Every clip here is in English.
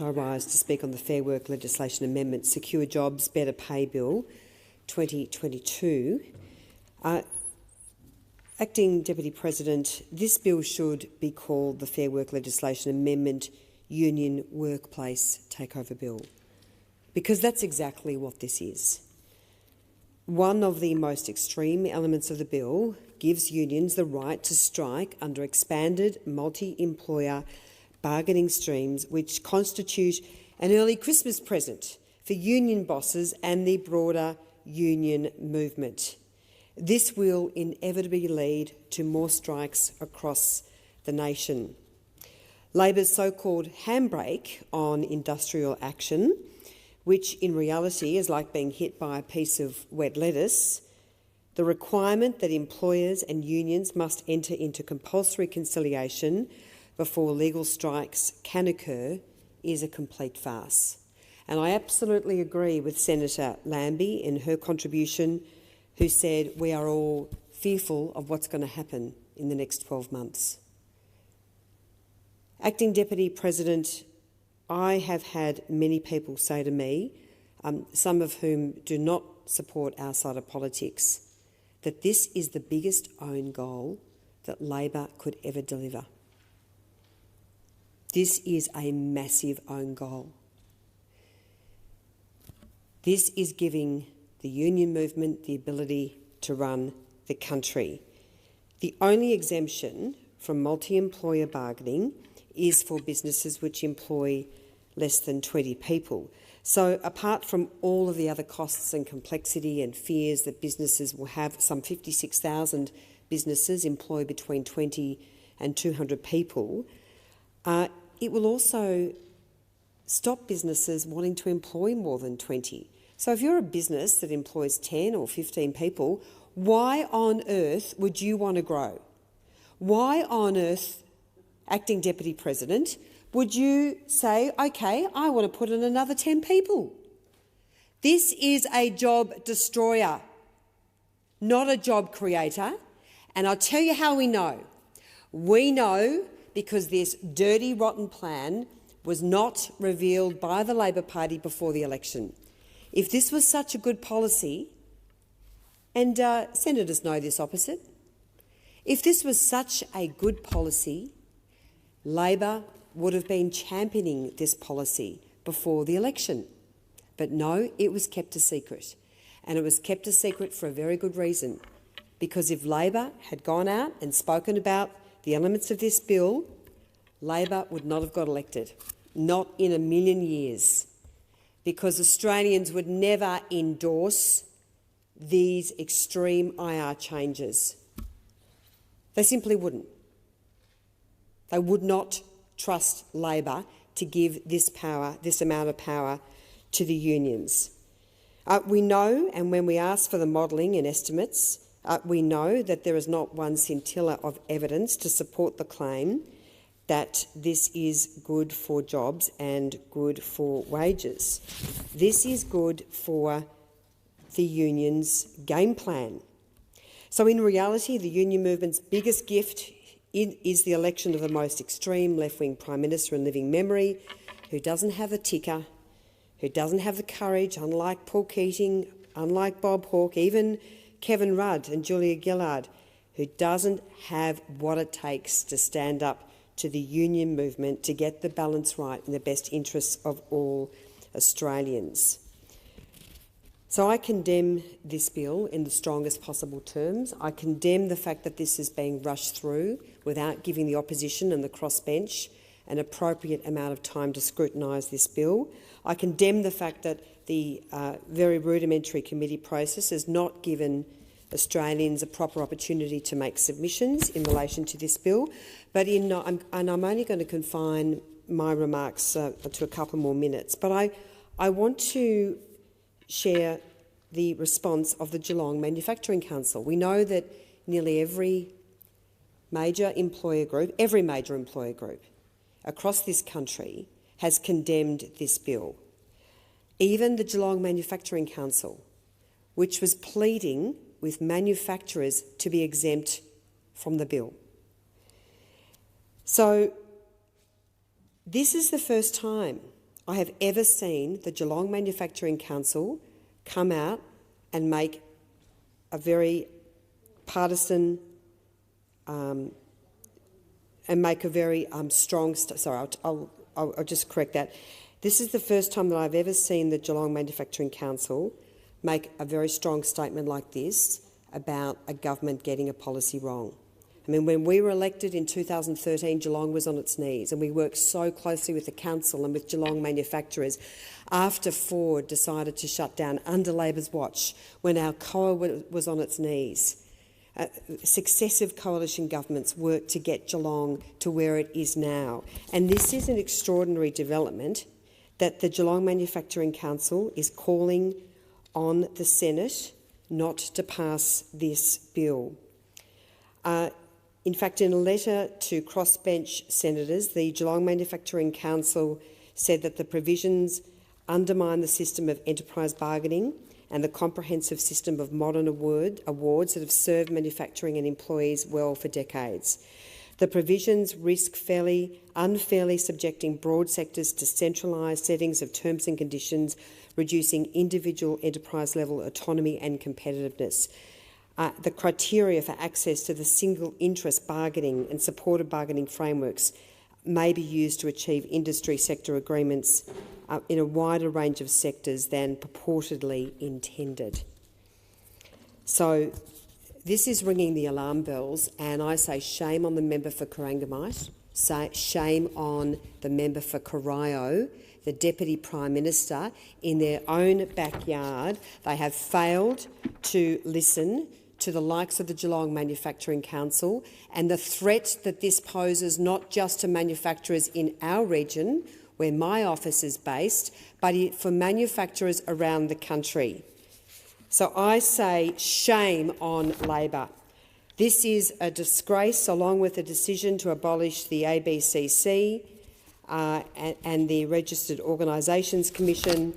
I rise to speak on the Fair Work Legislation Amendment Secure Jobs, Better Pay Bill 2022. Acting Deputy President, this bill should be called the Fair Work Legislation Amendment Union Workplace Takeover Bill, because that's exactly what this is. One of the most extreme elements of the bill gives unions the right to strike under expanded multi-employer bargaining streams, which constitute an early Christmas present for union bosses and the broader union movement. This will inevitably lead to more strikes across the nation. Labor's so-called handbrake on industrial action, which in reality is like being hit by a piece of wet lettuce, the requirement that employers and unions must enter into compulsory conciliation before legal strikes can occur, is a complete farce. And I absolutely agree with Senator Lambie in her contribution, who said we are all fearful of what's going to happen in the next 12 months. Acting Deputy President, I have had many people say to me, some of whom do not support our side of politics, that this is the biggest own goal that Labor could ever deliver. This is a massive own goal. This is giving the union movement the ability to run the country. The only exemption from multi-employer bargaining is for businesses which employ less than 20 people. So apart from all of the other costs and complexity and fears that businesses will have, some 56,000 businesses employ between 20 and 200 people, it will also stop businesses wanting to employ more than 20. So if you're a business that employs 10 or 15 people, why on earth would you want to grow? Why on earth, Acting Deputy President, would you say, OK, I want to put in another 10 people? This is a job destroyer, not a job creator. And I'll tell you how we know. We know because this dirty, rotten plan was not revealed by the Labor Party before the election. If this was such a good policy, and senators know this opposite, if this was such a good policy, Labor would have been championing this policy before the election. But no, it was kept a secret. And it was kept a secret for a very good reason. Because if Labor had gone out and spoken about the elements of this bill, Labor would not have got elected. Not in a million years. Because Australians would never endorse these extreme IR changes. They simply wouldn't. They would not trust Labor to give this amount of power to the unions. We know, and when we ask for the modelling and estimates, we know that there is not one scintilla of evidence to support the claim that this is good for jobs and good for wages. This is good for the union's game plan. So in reality, the union movement's biggest gift is the election of the most extreme left-wing Prime Minister in living memory, who doesn't have a ticker, who doesn't have the courage, unlike Paul Keating, unlike Bob Hawke, even Kevin Rudd and Julia Gillard, who doesn't have what it takes to stand up to the union movement to get the balance right in the best interests of all Australians. So I condemn this bill in the strongest possible terms. I condemn the fact that this is being rushed through without giving the opposition and the crossbench an appropriate amount of time to scrutinise this bill. I condemn the fact that the very rudimentary committee process has not given Australians a proper opportunity to make submissions in relation to this bill. But I'm only going to confine my remarks to a couple more minutes. But I want to share the response of the Geelong Manufacturing Council. We know that nearly every major employer group across this country has condemned this bill. Even the Geelong Manufacturing Council, which was pleading with manufacturers to be exempt from the bill. So this is the first time I have ever seen the Geelong Manufacturing Council come out and make a very partisan strong. Sorry, I'll just correct that. This is the first time that I've ever seen the Geelong Manufacturing Council make a very strong statement like this about a government getting a policy wrong. I mean, when we were elected in 2013, Geelong was on its knees, and we worked so closely with the council and with Geelong manufacturers after Ford decided to shut down under Labor's watch, when Alcoa was on its knees. Successive coalition governments worked to get Geelong to where it is now. And this is an extraordinary development that the Geelong Manufacturing Council is calling on the Senate not to pass this bill. In fact, in a letter to crossbench senators, the Geelong Manufacturing Council said that the provisions undermine the system of enterprise bargaining and the comprehensive system of modern awards that have served manufacturing and employees well for decades. The provisions risk unfairly subjecting broad sectors to centralised settings of terms and conditions, reducing individual enterprise-level autonomy and competitiveness. The criteria for access to the single interest bargaining and supported bargaining frameworks may be used to achieve industry sector agreements in a wider range of sectors than purportedly intended. So this is ringing the alarm bells, and I say shame on the member for Corangamite, shame on the member for Corio, the Deputy Prime Minister. In their own backyard, they have failed to listen to the likes of the Geelong Manufacturing Council and the threat that this poses not just to manufacturers in our region, where my office is based, but for manufacturers around the country. So I say shame on Labor. This is a disgrace, along with the decision to abolish the ABCC and the Registered Organisations Commission.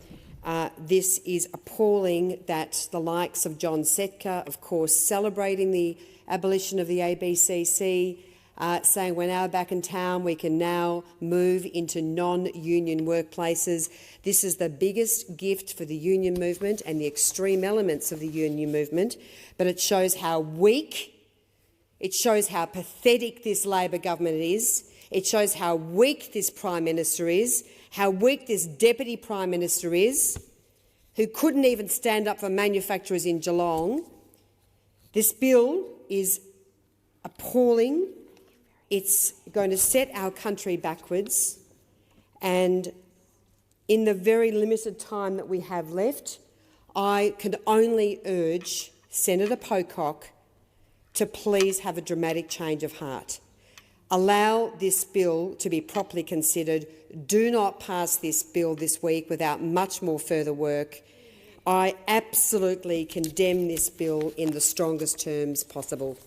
This is appalling that the likes of John Setka, of course, celebrating the abolition of the ABCC, saying we're now back in town, we can now move into non-union workplaces. This is the biggest gift for the union movement and the extreme elements of the union movement, but it shows how weak, it shows how pathetic this Labor government is, it shows how weak this Prime Minister is, how weak this Deputy Prime Minister is, who couldn't even stand up for manufacturers in Geelong. This bill is appalling. It's going to set our country backwards, and in the very limited time that we have left, I can only urge Senator Pocock to please have a dramatic change of heart. Allow this bill to be properly considered. Do not pass this bill this week without much more further work. I absolutely condemn this bill in the strongest terms possible.